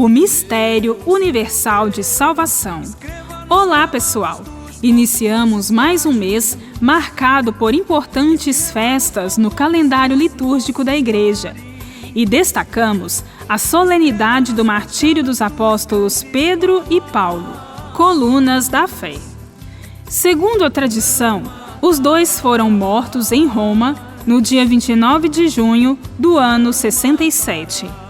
o mistério universal de salvação. Olá, pessoal! Iniciamos mais um mês marcado por importantes festas no calendário litúrgico da Igreja e destacamos a solenidade do martírio dos apóstolos Pedro e Paulo, colunas da fé. Segundo a tradição, os dois foram mortos em Roma no dia 29 de junho do ano 67.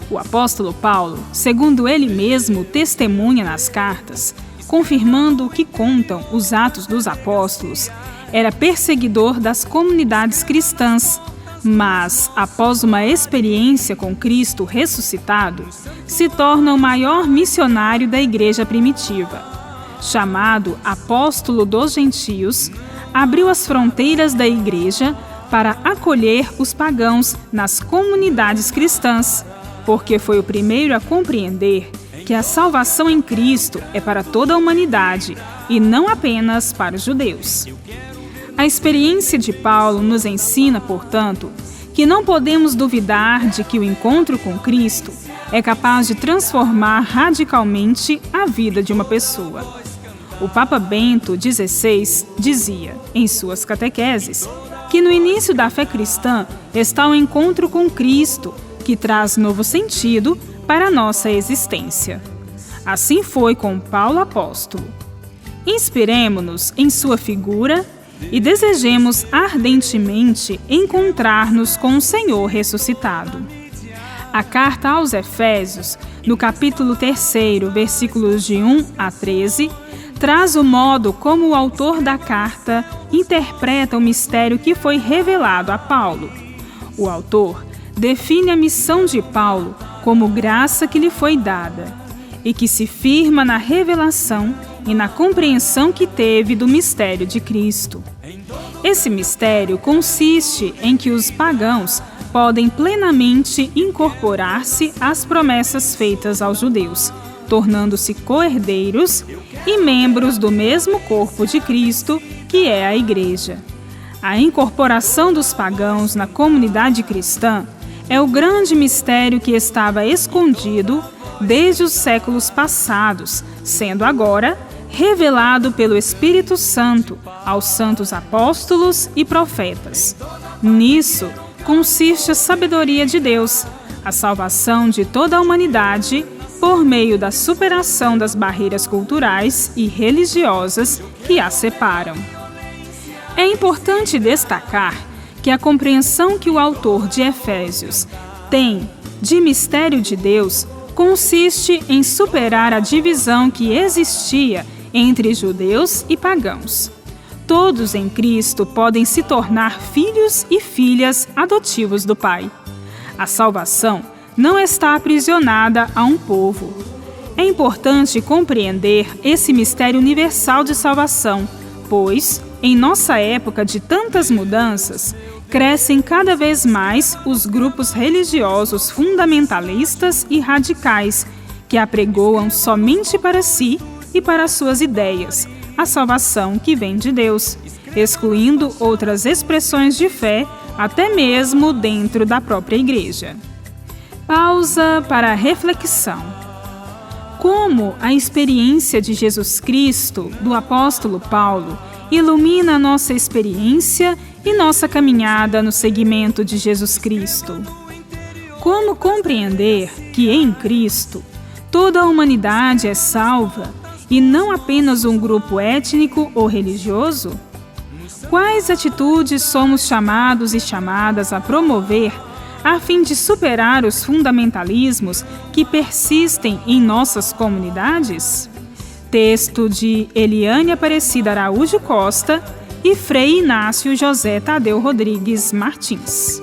O apóstolo Paulo, segundo ele mesmo testemunha nas cartas, confirmando o que contam os Atos dos Apóstolos, era perseguidor das comunidades cristãs, mas, após uma experiência com Cristo ressuscitado, se torna o maior missionário da igreja primitiva. Chamado Apóstolo dos Gentios, abriu as fronteiras da igreja para acolher os pagãos nas comunidades cristãs, porque foi o primeiro a compreender que a salvação em Cristo é para toda a humanidade e não apenas para os judeus. A experiência de Paulo nos ensina, portanto, que não podemos duvidar de que o encontro com Cristo é capaz de transformar radicalmente a vida de uma pessoa. O Papa Bento XVI dizia, em suas catequeses, que no início da fé cristã está o encontro com Cristo, que traz novo sentido para a nossa existência. Assim foi com Paulo apóstolo. Inspiremo-nos em sua figura e desejemos ardentemente encontrar-nos com o Senhor ressuscitado. A carta aos Efésios, no capítulo 3, versículos de 1 a 13, traz o modo como o autor da carta interpreta o mistério que foi revelado a Paulo. O autor define a missão de Paulo como graça que lhe foi dada e que se firma na revelação e na compreensão que teve do mistério de Cristo. Esse mistério consiste em que os pagãos podem plenamente incorporar-se às promessas feitas aos judeus, tornando-se co-herdeiros e membros do mesmo corpo de Cristo, que é a Igreja. A incorporação dos pagãos na comunidade cristã é o grande mistério que estava escondido desde os séculos passados, sendo agora revelado pelo Espírito Santo aos santos apóstolos e profetas. Nisso consiste a sabedoria de Deus, a salvação de toda a humanidade por meio da superação das barreiras culturais e religiosas que a separam. É importante destacar que a compreensão que o autor de Efésios tem de mistério de Deus consiste em superar a divisão que existia entre judeus e pagãos. Todos em Cristo podem se tornar filhos e filhas adotivos do Pai. A salvação não está aprisionada a um povo. É importante compreender esse mistério universal de salvação, pois, em nossa época de tantas mudanças, crescem cada vez mais os grupos religiosos fundamentalistas e radicais que apregoam somente para si e para suas ideias a salvação que vem de Deus, excluindo outras expressões de fé, até mesmo dentro da própria Igreja. Pausa para a reflexão. Como a experiência de Jesus Cristo, do apóstolo Paulo, ilumina a nossa experiência e nossa caminhada no seguimento de Jesus Cristo? Como compreender que em Cristo toda a humanidade é salva e não apenas um grupo étnico ou religioso? Quais atitudes somos chamados e chamadas a promover a fim de superar os fundamentalismos que persistem em nossas comunidades? Texto de Eliane Aparecida Araújo Costa e Frei Inácio José Tadeu Rodrigues Martins.